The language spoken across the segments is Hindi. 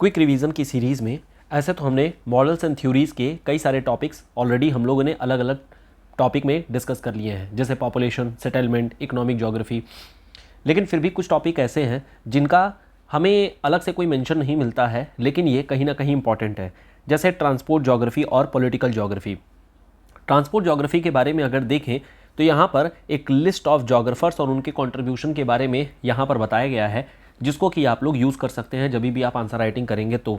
क्विक रिवीजन की सीरीज़ में ऐसे तो हमने मॉडल्स एंड थ्योरीज़ के कई सारे टॉपिक्स ऑलरेडी हम लोगों ने अलग अलग टॉपिक में डिस्कस कर लिए हैं, जैसे पॉपुलेशन, सेटलमेंट, इकोनॉमिक ज्योग्राफी। लेकिन फिर भी कुछ टॉपिक ऐसे हैं जिनका हमें अलग से कोई मेंशन नहीं मिलता है, लेकिन ये कहीं ना कहीं इंपॉर्टेंट है, जैसे ट्रांसपोर्ट ज्योग्राफी और पॉलिटिकल ज्योग्राफी। ट्रांसपोर्ट ज्योग्राफी के बारे में अगर देखें तो यहाँ पर एक लिस्ट ऑफ ज्योग्राफर्स और उनके कंट्रीब्यूशन के बारे में यहाँ पर बताया गया है, जिसको कि आप लोग यूज़ कर सकते हैं जब भी आप आंसर राइटिंग करेंगे। तो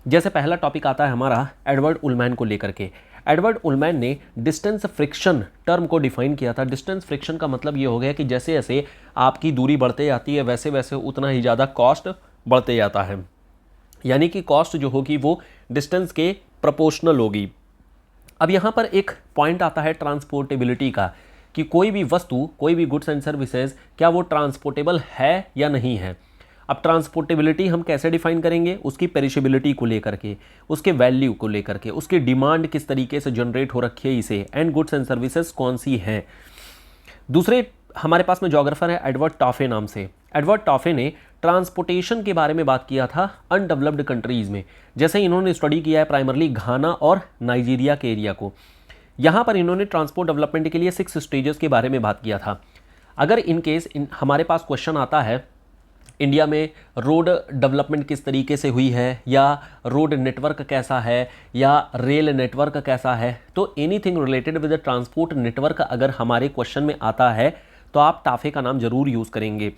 जैसे पहला टॉपिक आता है हमारा एडवर्ड उलमैन को लेकर के। एडवर्ड उलमैन ने डिस्टेंस फ्रिक्शन टर्म को डिफाइन किया था। डिस्टेंस फ्रिक्शन का मतलब ये हो गया कि जैसे जैसे आपकी दूरी बढ़ते जाती है वैसे वैसे उतना ही ज़्यादा कॉस्ट बढ़ते जाता है, यानी कि कॉस्ट जो होगी वो डिस्टेंस के प्रोपोर्शनल होगी। अब यहाँ पर एक पॉइंट आता है ट्रांसपोर्टेबिलिटी का, कि कोई भी वस्तु, कोई भी गुड्स एंड सर्विसेज, क्या वो ट्रांसपोर्टेबल है या नहीं है। अब ट्रांसपोर्टेबिलिटी हम कैसे डिफाइन करेंगे? उसकी पेरिशेबिलिटी को लेकर के, उसके वैल्यू को लेकर के, उसकी डिमांड किस तरीके से जनरेट हो रखी है इसे, एंड गुड्स एंड सर्विसेज कौन सी हैं। दूसरे हमारे पास में जोग्राफर है एडवर्ड टॉफे नाम से। एडवर्ड टॉफे ने ट्रांसपोर्टेशन के बारे में बात किया था अनडेवलप्ड कंट्रीज़ में। जैसे इन्होंने स्टडी किया है प्राइमरली घाना और नाइजीरिया के एरिया को। यहाँ पर इन्होंने ट्रांसपोर्ट डेवलपमेंट के लिए 6 स्टेजेस के बारे में बात किया था। अगर इन केस हमारे पास क्वेश्चन आता है इंडिया में रोड डेवलपमेंट किस तरीके से हुई है, या रोड नेटवर्क कैसा है, या रेल नेटवर्क कैसा है, तो anything related with the transport network अगर हमारे क्वेश्चन में आता है तो आप टाफे का नाम जरूर यूज़ करेंगे।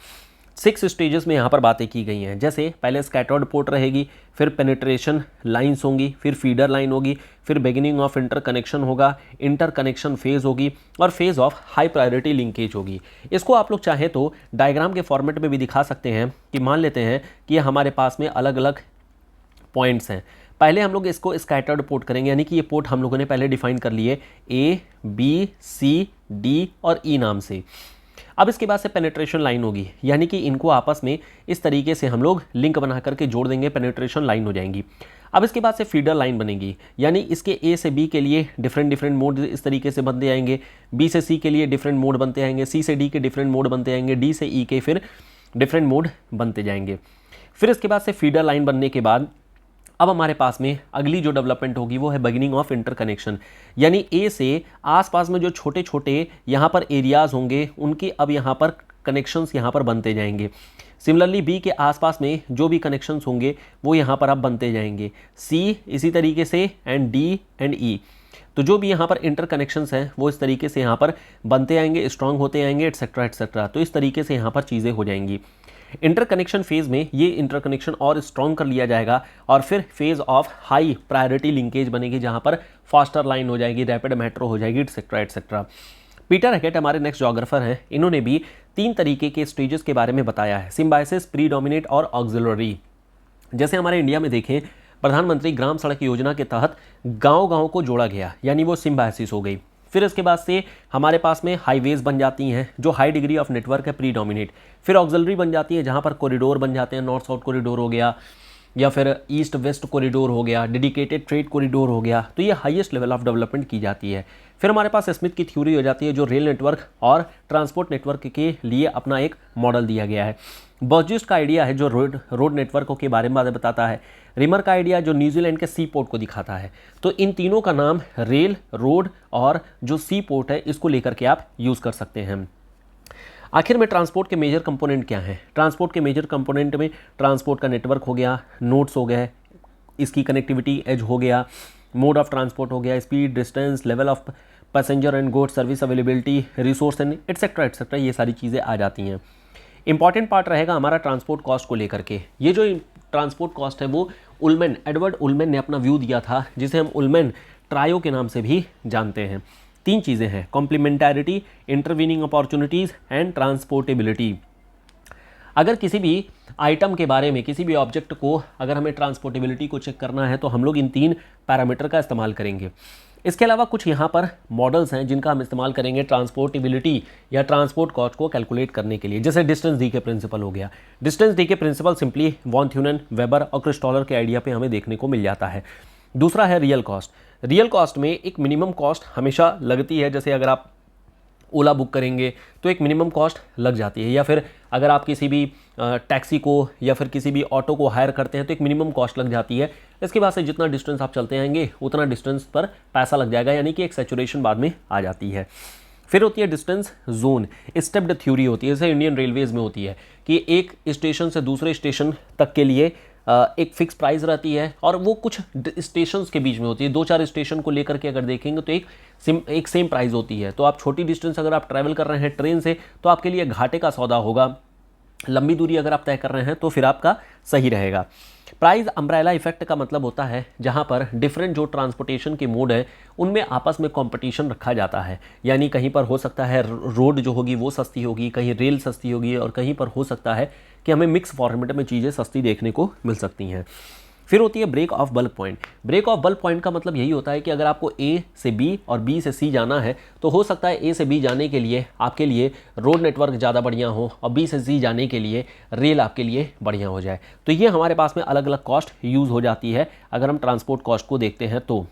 6 स्टेजेस में यहाँ पर बातें की गई हैं। जैसे पहले स्कैटर्ड पोर्ट रहेगी, फिर पेनिट्रेशन लाइंस होंगी, फिर फीडर लाइन होगी, फिर बिगिनिंग ऑफ इंटर कनेक्शन होगा, इंटर कनेक्शन फेज़ होगी, और phase of high priority linkage होगी। इसको आप लोग चाहें तो डायग्राम के फॉर्मेट में भी दिखा सकते हैं कि मान लेते हैं कि ये हमारे पास में अलग अलग पॉइंट्स हैं। पहले हम लोग इसको स्कैटर्ड पोर्ट करेंगे, यानी कि ये पोर्ट हम लोगों ने पहले डिफाइन कर लिए A, B, C, D और E नाम से। अब इसके बाद से पेनिट्रेशन लाइन होगी, यानी कि इनको आपस में इस तरीके से हम लोग लिंक बना करके जोड़ देंगे, पेनिट्रेशन लाइन हो जाएंगी। अब इसके बाद से फीडर लाइन बनेगी, यानी इसके A से B के लिए डिफरेंट मोड इस तरीके से बनते आएंगे, B से C के लिए डिफरेंट मोड बनते आएंगे, C से D के डिफरेंट मोड बनते आएंगे, D से E के फिर डिफरेंट मोड बनते जाएंगे। फिर इसके बाद से फीडर लाइन बनने के बाद अब हमारे पास में अगली जो डेवलपमेंट होगी वो है बिगिनिंग ऑफ इंटर कनेक्शन, यानी ए से आसपास में जो छोटे छोटे यहाँ पर एरियाज़ होंगे उनके अब यहाँ पर कनेक्शंस यहाँ पर बनते जाएंगे। सिमिलरली बी के आसपास में जो भी कनेक्शंस होंगे वो यहाँ पर अब बनते जाएंगे, सी इसी तरीके से, एंड डी एंड ई। तो जो भी यहाँ पर इंटर कनेक्शंस हैं वो इस तरीके से यहाँ पर बनते आएंगे, स्ट्रांग होते आएंगे, एटसेट्रा एटसेट्रा। तो इस तरीके से यहाँ पर चीज़ें हो जाएंगी। इंटरकनेक्शन फेज़ में ये इंटरकनेक्शन और स्ट्रॉन्ग कर लिया जाएगा, और फिर phase of high priority linkage बनेगी, जहाँ पर फास्टर लाइन हो जाएगी, रैपिड मेट्रो हो जाएगी, एटसेट्रा एटसेट्रा। पीटर हैकेट हमारे नेक्स्ट जोग्राफर हैं। इन्होंने भी 3 तरीके के स्टेजेस के बारे में बताया है, सिम्बायसिस, प्रीडोमिनेट और ऑक्सिलरी। जैसे हमारे इंडिया में देखें, प्रधानमंत्री ग्राम सड़क योजना के तहत गाँव को जोड़ा गया, यानी वो सिम्बायसिस हो गई। फिर इसके बाद से हमारे पास में हाईवेज बन जाती हैं जो हाई डिग्री ऑफ नेटवर्क है, प्रीडोमिनेट। फिर ऑक्सिलरी बन जाती है जहाँ पर कॉरिडोर बन जाते हैं, नॉर्थ साउथ कॉरिडोर हो गया, या फिर ईस्ट वेस्ट कॉरिडोर हो गया, डेडिकेटेड ट्रेड कॉरिडोर हो गया। तो ये हाईएस्ट लेवल ऑफ डेवलपमेंट की जाती है। फिर हमारे पास स्मिथ की थ्योरी हो जाती है, जो रेल नेटवर्क और ट्रांसपोर्ट नेटवर्क के लिए अपना एक मॉडल दिया गया है। बर्जिस्ट का आइडिया है जो रोड नेटवर्क के बारे में बताता है। रिमर का आइडिया जो न्यूजीलैंड के सी पोर्ट को दिखाता है। तो इन तीनों का नाम रेल, रोड और जो सी पोर्ट है इसको लेकर के आप यूज़ कर सकते हैं। आखिर में ट्रांसपोर्ट के मेजर कंपोनेंट क्या हैं? ट्रांसपोर्ट के मेजर कंपोनेंट में ट्रांसपोर्ट का नेटवर्क हो गया, नोड्स हो गए, इसकी कनेक्टिविटी एज हो गया, मोड ऑफ ट्रांसपोर्ट हो गया, speed, distance, level of passenger and goods, service availability, resource and etcetera etcetera, ये सारी चीज़ें आ जाती हैं। इंपॉर्टेंट पार्ट रहेगा हमारा ट्रांसपोर्ट कॉस्ट को लेकर के। ये जो ट्रांसपोर्ट कॉस्ट है वो एडवर्ड उलमैन ने अपना व्यू दिया था, जिसे हम उलमैन ट्रायो के नाम से भी जानते हैं। 3 चीज़ें हैं, कॉम्प्लीमेंटैरिटी, इंटरवीनिंग अपॉर्चुनिटीज़ एंड ट्रांसपोर्टेबिलिटी। अगर किसी भी आइटम के बारे में, किसी भी ऑब्जेक्ट को अगर हमें ट्रांसपोर्टेबिलिटी को चेक करना है तो हम लोग इन 3 पैरामीटर का इस्तेमाल करेंगे। इसके अलावा कुछ यहाँ पर मॉडल्स हैं जिनका हम इस्तेमाल करेंगे ट्रांसपोर्टेबिलिटी या ट्रांसपोर्ट कॉस्ट को कैलकुलेट करने के लिए। जैसे डिस्टेंस डी के प्रिंसिपल हो गया। डिस्टेंस डी के principle simply von Thünen, Weber और क्रिस्टॉलर के आइडिया पे हमें देखने को मिल जाता है। दूसरा है रियल कॉस्ट। रियल कॉस्ट में एक मिनिमम कॉस्ट हमेशा लगती है। जैसे अगर आप ओला बुक करेंगे तो एक मिनिमम कॉस्ट लग जाती है, या फिर अगर आप किसी भी टैक्सी को या फिर किसी भी ऑटो को हायर करते हैं तो एक मिनिमम कॉस्ट लग जाती है। इसके बाद से जितना डिस्टेंस आप चलते आएंगे उतना डिस्टेंस पर पैसा लग जाएगा, यानी कि एक सैचुरेशन बाद में आ जाती है। फिर होती है डिस्टेंस जोन, स्टेप्ड थ्योरी होती है, जैसे इंडियन रेलवेज में होती है कि एक स्टेशन से दूसरे स्टेशन तक के लिए एक फिक्स प्राइस रहती है और वो कुछ स्टेशंस के बीच में होती है। 2-4 स्टेशन को लेकर के अगर देखेंगे तो एक सेम प्राइस होती है। तो आप छोटी डिस्टेंस अगर आप ट्रैवल कर रहे हैं ट्रेन से तो आपके लिए घाटे का सौदा होगा, लंबी दूरी अगर आप तय कर रहे हैं तो फिर आपका सही रहेगा। प्राइस अम्ब्रेला इफेक्ट का मतलब होता है जहां पर डिफरेंट जो ट्रांसपोर्टेशन के मोड हैं उनमें आपस में कंपटीशन रखा जाता है, यानी कहीं पर हो सकता है रोड जो होगी वो सस्ती होगी, कहीं रेल सस्ती होगी और कहीं पर हो सकता है कि हमें मिक्स फॉर्मेट में चीज़ें सस्ती देखने को मिल सकती हैं। फिर होती है break of bulk point. Break of bulk point का मतलब यही होता है कि अगर आपको ए से बी और बी से सी जाना है तो हो सकता है ए से बी जाने के लिए आपके लिए रोड नेटवर्क ज़्यादा बढ़िया हो और बी से सी जाने के लिए रेल आपके लिए बढ़िया हो जाए। तो ये हमारे पास में अलग अलग कॉस्ट यूज़ हो जाती है अगर हम ट्रांसपोर्ट कॉस्ट को देखते हैं तो।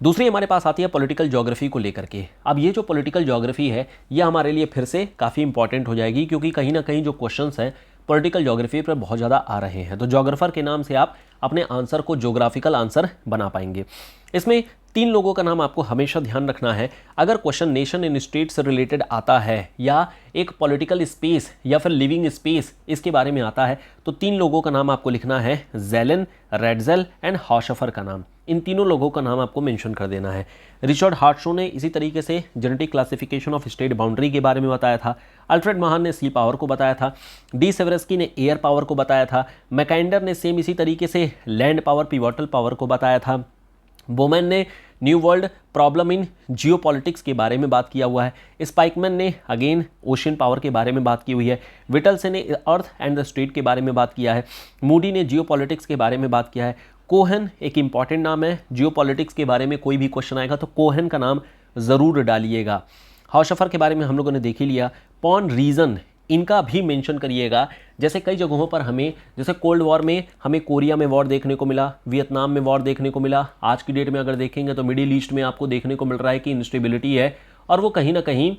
दूसरी हमारे पास आती है पॉलिटिकल ज्योग्राफी को लेकर के। अब ये जो पॉलिटिकल ज्योग्राफी है ये हमारे लिए फिर से काफ़ी इंपॉर्टेंट हो जाएगी, क्योंकि कहीं ना कहीं जो क्वेश्चंस हैं पॉलिटिकल ज्योग्राफी पर बहुत ज़्यादा आ रहे हैं। तो ज्योग्राफर के नाम से आप अपने आंसर को ज्योग्राफिकल आंसर बना पाएंगे। इसमें 3 लोगों का नाम आपको हमेशा ध्यान रखना है। अगर क्वेश्चन नेशन एंड स्टेट से रिलेटेड आता है या एक पॉलिटिकल स्पेस या फिर लिविंग स्पेस इसके बारे में आता है तो 3 लोगों का नाम आपको लिखना है, ज़ेलन, रैडज़ेल एंड हॉशफर का नाम। इन तीनों लोगों का नाम आपको मेंशन कर देना है। रिचर्ड हार्टशो ने इसी तरीके से genetic classification of state boundary के बारे में बताया था। अल्फ्रेड महान ने सी पावर को बताया था। डी सेवरेस्की ने एयर पावर को बताया था। मैकाइंडर ने सेम इसी तरीके से लैंड पावर, पिवोटल पावर को बताया था। बोमैन ने new world problem in geopolitics के बारे में बात किया हुआ है। स्पाइकमैन ने अगेन ओशियन पावर के बारे में बात की हुई है। विटलसे ने अर्थ एंड द स्टेट के बारे में बात किया है। मूडी ने जियोपॉलिटिक्स के बारे में बात किया है। कोहेन एक इंपॉर्टेंट नाम है, जियोपॉलिटिक्स के बारे में कोई भी क्वेश्चन आएगा तो कोहेन का नाम ज़रूर डालिएगा। हॉशफर के बारे में हम लोगों ने देख ही लिया। पॉन रीजन इनका भी मेंशन करिएगा। जैसे कई जगहों पर हमें, जैसे कोल्ड वॉर में हमें कोरिया में वॉर देखने को मिला, वियतनाम में वॉर देखने को मिला। आज की डेट में अगर देखेंगे तो मिडिल ईस्ट में आपको देखने को मिल रहा है कि इंस्टेबिलिटी है और वो कहीं ना कहीं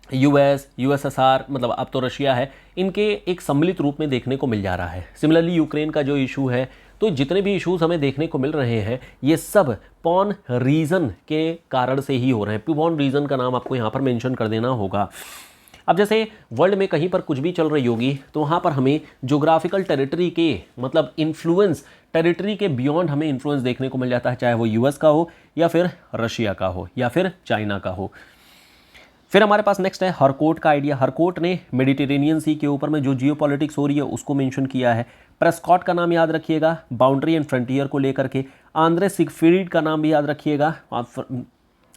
यूएसएसआर, मतलब अब तो रशिया है, इनके एक सम्मिलित रूप में देखने को मिल जा रहा है। सिमिलरली यूक्रेन का जो इशू है, तो जितने भी इश्यूज हमें देखने को मिल रहे हैं ये सब पॉन रीजन के कारण से ही हो रहे हैं। पॉन रीजन का नाम आपको यहाँ पर मेंशन कर देना होगा। अब जैसे वर्ल्ड में कहीं पर कुछ भी चल रही होगी तो वहाँ पर हमें ज्योग्राफिकल टेरिटरी के, मतलब इन्फ्लुएंस, टेरिटरी के बियॉन्ड हमें इन्फ्लुएंस देखने को मिल जाता है, चाहे वो यूएस का हो या फिर रशिया का हो या फिर चाइना का हो। फिर हमारे पास नेक्स्ट है हरकोट का आइडिया। हरकोट ने मेडिटेरेनियन सी के ऊपर में जो जियोपॉलिटिक्स हो रही है उसको मेंशन किया है। प्रेस्कॉट का नाम याद रखिएगा बाउंड्री एंड फ्रंटियर को लेकर के। आंद्रे सिगफ्रीड का नाम भी याद रखिएगा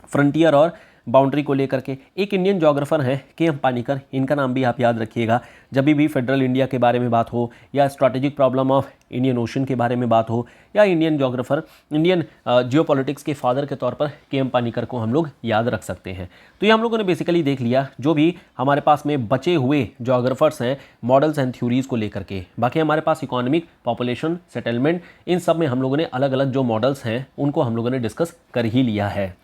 फ्रंटियर और बाउंड्री को लेकर के। एक इंडियन जोग्राफर हैं के.एम. पानीकर, इनका नाम भी आप याद रखिएगा। जब भी फेडरल इंडिया के बारे में बात हो या strategic problem of Indian ocean के बारे में बात हो या इंडियन जोग्राफर, इंडियन जियोपॉलिटिक्स के फादर के तौर पर के.एम. पानीकर को हम लोग याद रख सकते हैं। तो ये हम लोगों ने बेसिकली देख लिया जो भी हमारे पास में बचे हुए जोग्राफर्स हैं मॉडल्स एंड थ्योरीज़ को लेकर के। बाकी हमारे पास इकोनॉमिक, पॉपुलेशन, सेटलमेंट, इन सब में हम लोगों ने अलग अलग जो मॉडल्स हैं उनको हम लोगों ने डिस्कस कर ही लिया है।